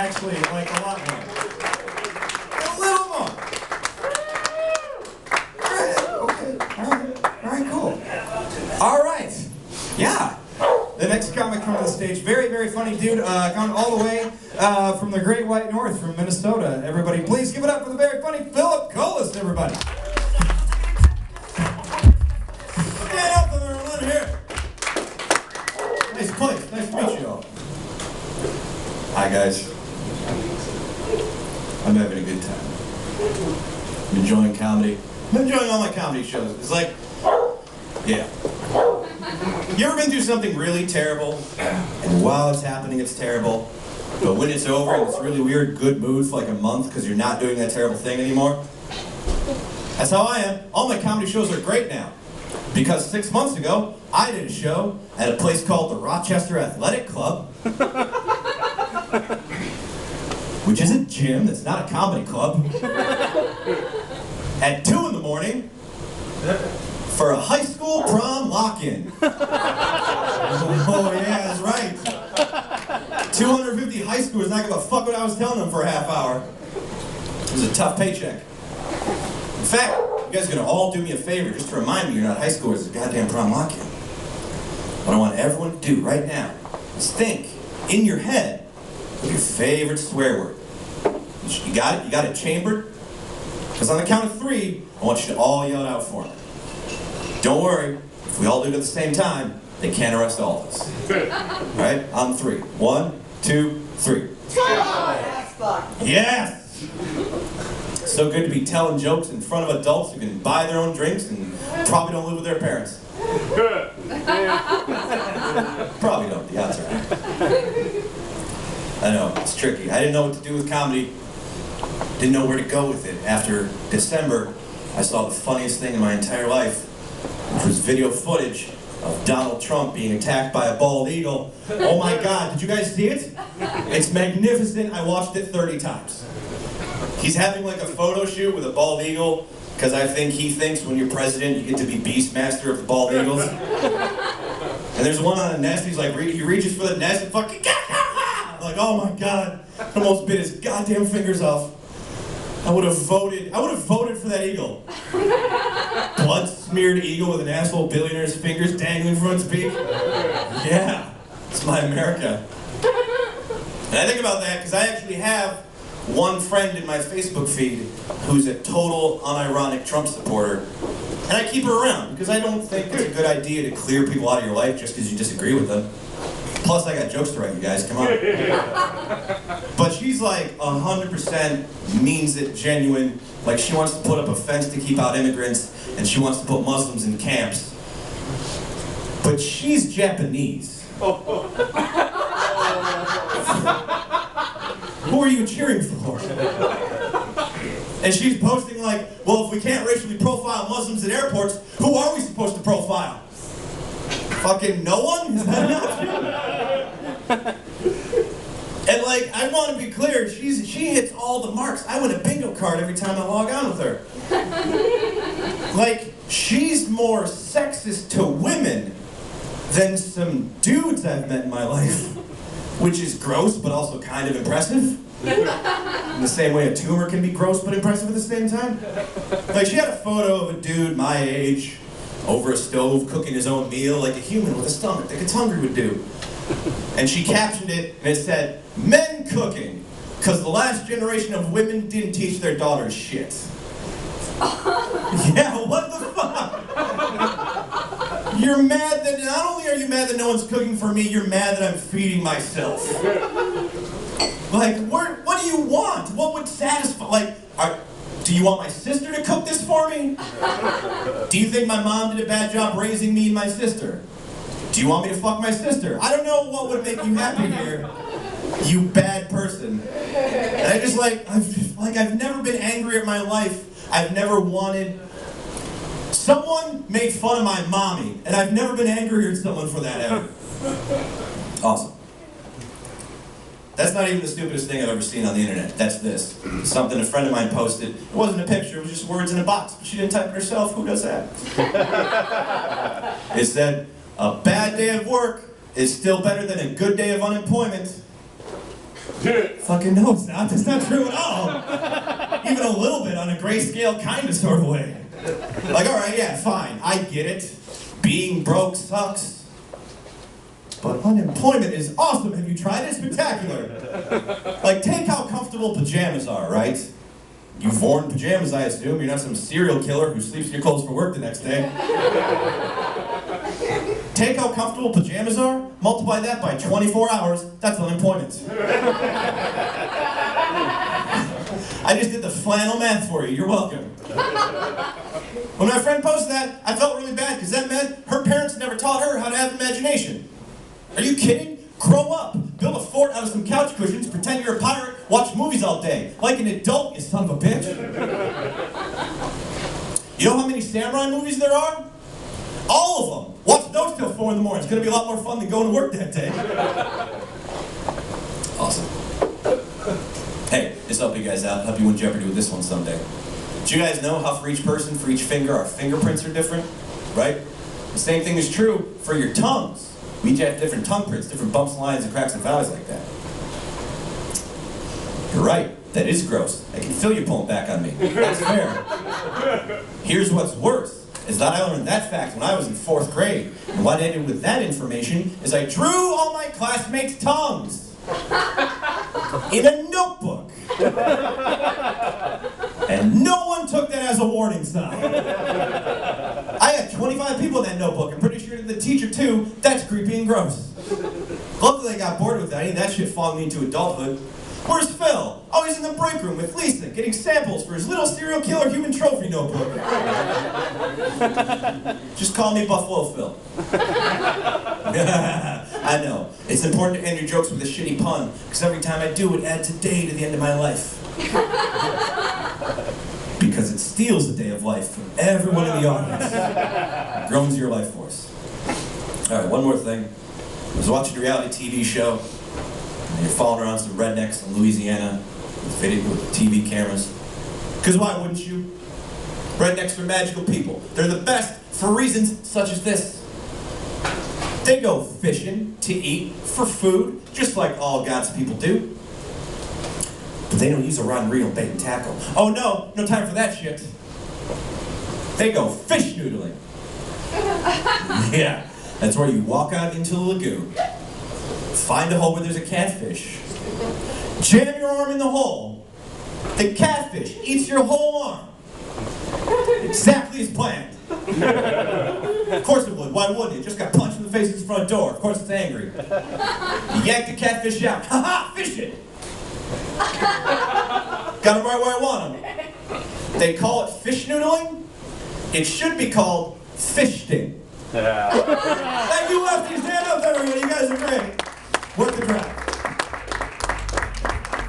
actually like a lot more. A little more. All right, cool. All right, yeah. The next comic coming to the stage, very, very funny dude, coming all the way from the Great White North, from Minnesota. Everybody, please give it up for the very funny Philip Kolas, everybody. Stand up for the let here. Nice place, nice to meet you all. Hi guys. I'm having a good time. I'm enjoying comedy. I'm enjoying all my comedy shows. It's like, yeah. You ever been through something really terrible, and while it's happening, it's terrible, but when it's over, and it's really weird, good mood for like a month because you're not doing that terrible thing anymore? That's how I am. All my comedy shows are great now. Because 6 months ago, I did a show at a place called the Rochester Athletic Club, which is a gym that's not a comedy club, at 2 in the morning, for a high school prom lock-in. Oh yeah, that's right. 250 high schoolers not gonna fuck what I was telling them for a half hour. It was a tough paycheck. In fact, you guys are gonna all do me a favor just to remind me you're not high schoolers. It's a goddamn prom lock-in. What I want everyone to do right now is think in your head of your favorite swear word. You got it? You got it chambered? Because on the count of 3, I want you to all yell it out for me. Don't worry, if we all do it at the same time, they can't arrest all of us. Alright, on 3. 1, 2, 3. Yes! So good to be telling jokes in front of adults who can buy their own drinks and probably don't live with their parents. Probably don't, the odds are high. I know, it's tricky. I didn't know what to do with comedy. Didn't know where to go with it. After December, I saw the funniest thing in my entire life, which was video footage of Donald Trump being attacked by a bald eagle. Oh my God, did you guys see it? It's magnificent. I watched it 30 times. He's having like a photo shoot with a bald eagle, because I think he thinks when you're president, you get to be Beastmaster of the bald eagles. And there's one on a nest, he's like, he reaches for the nest and fucking, like, oh my God, almost bit his goddamn fingers off. I would have voted for that eagle. Blood-smeared eagle with an asshole billionaire's fingers dangling from its beak. Yeah, it's my America. And I think about that because I actually have one friend in my Facebook feed who's a total unironic Trump supporter. And I keep her around because I don't think it's a good idea to clear people out of your life just because you disagree with them. Plus, I got jokes to write, you guys, come on. But she's like 100% means it genuine. Like, she wants to put up a fence to keep out immigrants, and she wants to put Muslims in camps. But she's Japanese. Who are you cheering for? And she's posting like, well, if we can't racially profile Muslims at airports, who are we supposed to profile? Fucking no one? Is that enough? And like, I want to be clear, she hits all the marks. I win a bingo card every time I log on with her. Like, she's more sexist to women than some dudes I've met in my life. Which is gross, but also kind of impressive. In the same way a tumor can be gross but impressive at the same time. Like, she had a photo of a dude my age, over a stove, cooking his own meal like a human with a stomach that gets hungry would do. And she captioned it, and it said, "Men cooking, because the last generation of women didn't teach their daughters shit." Yeah, what the fuck? You're mad that, not only are you mad that no one's cooking for me, you're mad that I'm feeding myself. Like, what do you want? What would satisfy, like, do you want my sister to cook this for me? Do you think my mom did a bad job raising me and my sister? Do you want me to fuck my sister? I don't know what would make you happy here, you bad person. And I just I've never been angry at my life. I've never wanted... Someone made fun of my mommy, and I've never been angrier at someone for that ever. Awesome. That's not even the stupidest thing I've ever seen on the internet. That's this. Something a friend of mine posted. It wasn't a picture, it was just words in a box. But she didn't type it herself. Who does that? It said, "A bad day of work is still better than a good day of unemployment." Fucking no, it's not. That's not true at all. Even a little bit on a grayscale kind of sort of way. Like, all right, yeah, fine. I get it. Being broke sucks. But unemployment is awesome. Have you tried it? It's spectacular. Like, take how comfortable pajamas are, right? You've worn pajamas, I assume. You're not some serial killer who sleeps in your clothes for work the next day. Take how comfortable pajamas are, multiply that by 24 hours, that's unemployment. I just did the flannel math for you, you're welcome. When my friend posted that, I felt really bad because that meant her parents never taught her how to have imagination. Are you kidding? Grow up. Build a fort out of some couch cushions, pretend you're a pirate, watch movies all day. Like an adult, you son of a bitch. You know how many samurai movies there are? All of them. Watch those till 4 in the morning. It's going to be a lot more fun than going to work that day. Awesome. Hey, this will help you guys out. Help you win Jeopardy with this one someday. Do you guys know how for each person, for each finger, our fingerprints are different? Right? The same thing is true for your tongues. We each have different tongue prints, different bumps, lines, and cracks and valleys like that. You're right. That is gross. I can feel you pulling back on me. That's fair. Here's what's worse, is that I learned that fact when I was in 4th grade. And what I did with that information is I drew all my classmates' tongues in a notebook. And no one took that as a warning sign. I had 25 people in that notebook. I'm pretty sure the teacher too. That's creepy and gross. Luckily I got bored with that. I need that shit following me into adulthood. Where's Phil? Oh, he's in the break room with Lisa, getting samples for his little serial killer human trophy notebook. Just call me Buffalo Phil. I know. It's important to end your jokes with a shitty pun, because every time I do, it adds a day to the end of my life. Because it steals a day of life from everyone in the audience. Groans your life force. All right, one more thing. I was watching a reality TV show. And you're following around some rednecks in Louisiana with TV cameras. Because why wouldn't you? Rednecks are magical people. They're the best for reasons such as this. They go fishing to eat for food, just like all God's people do. But they don't use a rod and reel, bait and tackle. Oh no, no time for that shit. They go fish noodling. Yeah, that's where you walk out into the lagoon. Find a hole where there's a catfish. Jam your arm in the hole. The catfish eats your whole arm. Exactly as planned. Of course it would. Why wouldn't it? Just got punched in the face at its front door. Of course it's angry. You yank the catfish out. Ha ha! Fish it! Got him right where I want him. They call it fish noodling. It should be called fishting. Thank you, Lefties. Stand up, everybody. You guys are great. Work the